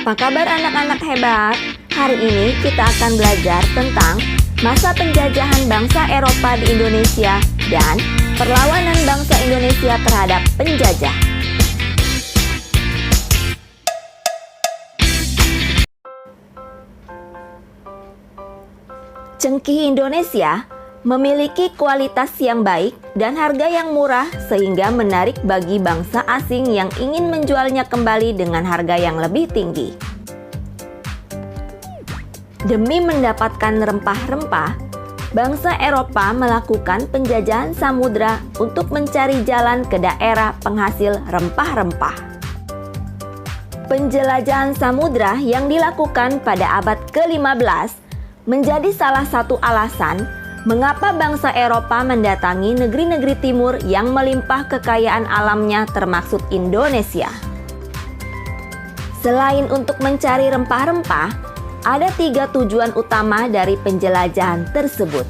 Apa kabar anak-anak hebat? Hari ini kita akan belajar tentang masa penjajahan bangsa Eropa di Indonesia dan perlawanan bangsa Indonesia terhadap penjajah. Cengkih Indonesia memiliki kualitas yang baik dan harga yang murah sehingga menarik bagi bangsa asing yang ingin menjualnya kembali dengan harga yang lebih tinggi. Demi mendapatkan rempah-rempah, bangsa Eropa melakukan penjajahan samudra untuk mencari jalan ke daerah penghasil rempah-rempah. Penjelajahan samudra yang dilakukan pada abad ke-15 menjadi salah satu alasan mengapa bangsa Eropa mendatangi negeri-negeri timur yang melimpah kekayaan alamnya termasuk Indonesia. Selain untuk mencari rempah-rempah, ada 3 tujuan utama dari penjelajahan tersebut,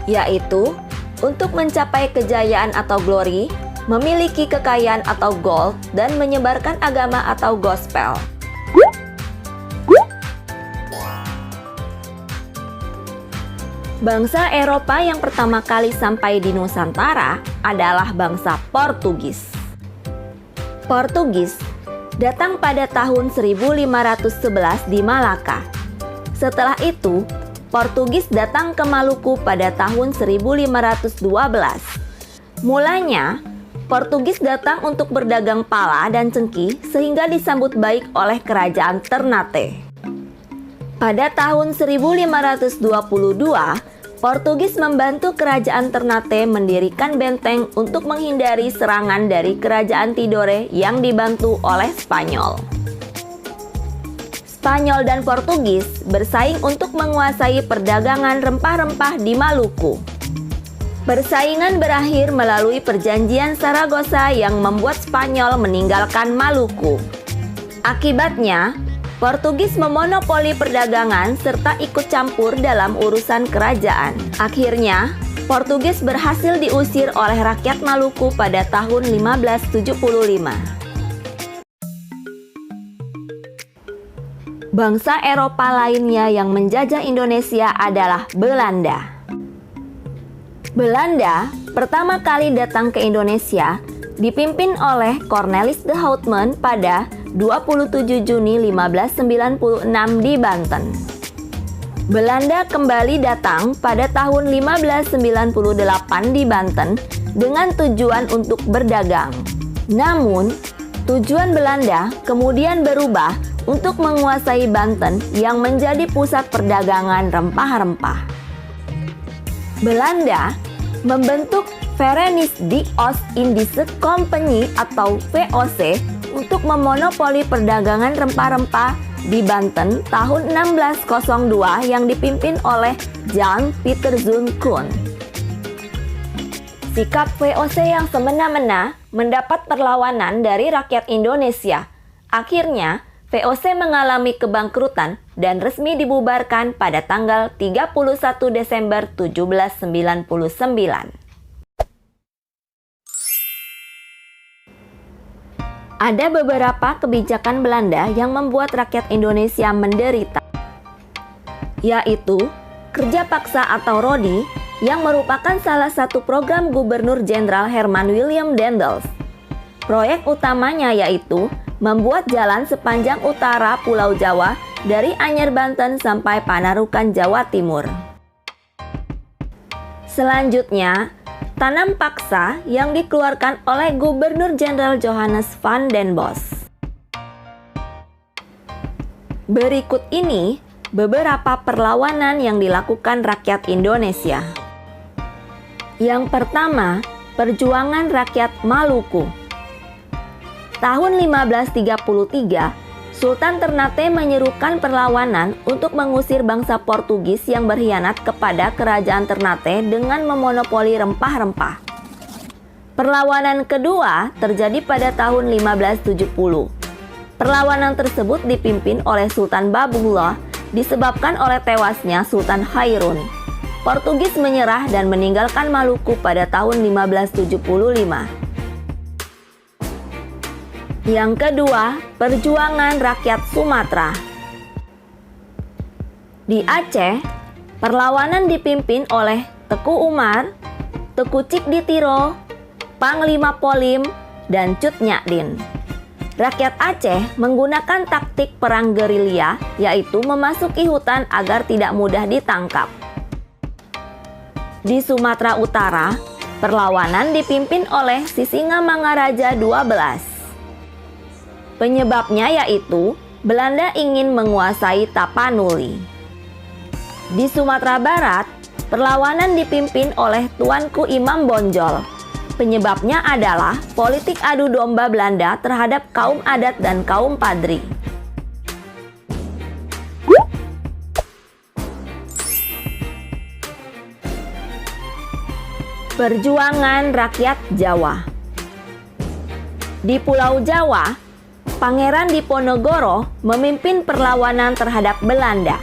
yaitu untuk mencapai kejayaan atau glory, memiliki kekayaan atau gold, dan menyebarkan agama atau gospel. Bangsa Eropa yang pertama kali sampai di Nusantara adalah bangsa Portugis. Portugis datang pada tahun 1511 di Malaka. Setelah itu, Portugis datang ke Maluku pada tahun 1512. Mulanya, Portugis datang untuk berdagang pala dan cengkih sehingga disambut baik oleh kerajaan Ternate. Pada tahun 1522, Portugis membantu kerajaan Ternate mendirikan benteng untuk menghindari serangan dari kerajaan Tidore yang dibantu oleh Spanyol. Spanyol dan Portugis bersaing untuk menguasai perdagangan rempah-rempah di Maluku. Persaingan berakhir melalui perjanjian Saragossa yang membuat Spanyol meninggalkan Maluku. Akibatnya, Portugis memonopoli perdagangan serta ikut campur dalam urusan kerajaan. Akhirnya, Portugis berhasil diusir oleh rakyat Maluku pada tahun 1575. Bangsa Eropa lainnya yang menjajah Indonesia adalah Belanda. Belanda pertama kali datang ke Indonesia dipimpin oleh Cornelis de Houtman pada 27 Juni 1596 di Banten. Belanda kembali datang pada tahun 1598 di Banten dengan tujuan untuk berdagang. Namun, tujuan Belanda kemudian berubah untuk menguasai Banten yang menjadi pusat perdagangan rempah-rempah. Belanda membentuk Verenigde Oost-Indische Compagnie atau VOC untuk memonopoli perdagangan rempah-rempah di Banten tahun 1602 yang dipimpin oleh Jan Pieterszoon Koen. Sikap VOC yang semena-mena mendapat perlawanan dari rakyat Indonesia. Akhirnya, VOC mengalami kebangkrutan dan resmi dibubarkan pada tanggal 31 Desember 1799. Ada beberapa kebijakan Belanda yang membuat rakyat Indonesia menderita, yaitu kerja paksa atau Rodi yang merupakan salah satu program Gubernur Jenderal Herman William Daendels. Proyek utamanya yaitu membuat jalan sepanjang utara Pulau Jawa dari Anyer Banten sampai Panarukan Jawa Timur. Selanjutnya, tanam paksa yang dikeluarkan oleh Gubernur Jenderal Johannes van den Bosch. Berikut ini beberapa perlawanan yang dilakukan rakyat Indonesia. Yang pertama, perjuangan rakyat Maluku. Tahun 1533, Sultan Ternate menyerukan perlawanan untuk mengusir bangsa Portugis yang berkhianat kepada kerajaan Ternate dengan memonopoli rempah-rempah. Perlawanan kedua terjadi pada tahun 1570. Perlawanan tersebut dipimpin oleh Sultan Babunglah disebabkan oleh tewasnya Sultan Hairun. Portugis menyerah dan meninggalkan Maluku pada tahun 1575. Yang kedua, perjuangan rakyat Sumatera. Di Aceh, perlawanan dipimpin oleh Teku Umar, Teku Cikditiro, Panglima Polim, dan Cut Nyadin. Rakyat Aceh menggunakan taktik perang gerilya, yaitu memasuki hutan agar tidak mudah ditangkap. Di Sumatera Utara, perlawanan dipimpin oleh Sisingamangaraja XII. Penyebabnya yaitu Belanda ingin menguasai Tapanuli. Di Sumatera Barat, perlawanan dipimpin oleh Tuanku Imam Bonjol. Penyebabnya adalah politik adu domba Belanda terhadap kaum adat dan kaum padri. Perjuangan rakyat Jawa. Di Pulau Jawa, Pangeran Diponegoro memimpin perlawanan terhadap Belanda.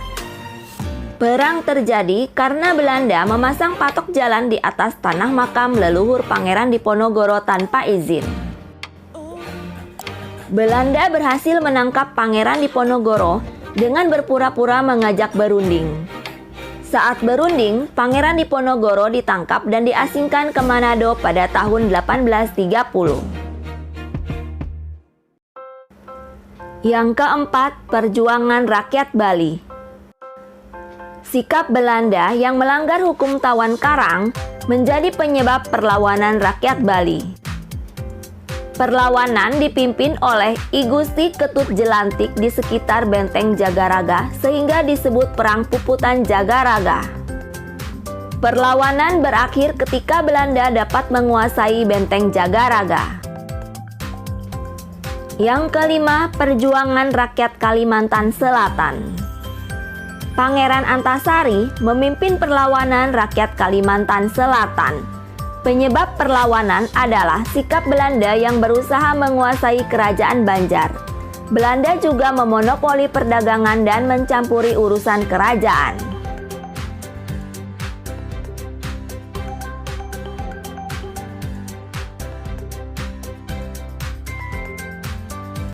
Perang terjadi karena Belanda memasang patok jalan di atas tanah makam leluhur Pangeran Diponegoro tanpa izin. Belanda berhasil menangkap Pangeran Diponegoro dengan berpura-pura mengajak berunding. Saat berunding, Pangeran Diponegoro ditangkap dan diasingkan ke Manado pada tahun 1830. Yang keempat, perjuangan rakyat Bali. Sikap Belanda yang melanggar hukum Tawan Karang menjadi penyebab perlawanan rakyat Bali. Perlawanan dipimpin oleh I Gusti Ketut Jelantik di sekitar Benteng Jagaraga sehingga disebut Perang Puputan Jagaraga. Perlawanan berakhir ketika Belanda dapat menguasai Benteng Jagaraga. Yang kelima, perjuangan rakyat Kalimantan Selatan. Pangeran Antasari memimpin perlawanan rakyat Kalimantan Selatan. Penyebab perlawanan adalah sikap Belanda yang berusaha menguasai kerajaan Banjar. Belanda juga memonopoli perdagangan dan mencampuri urusan kerajaan.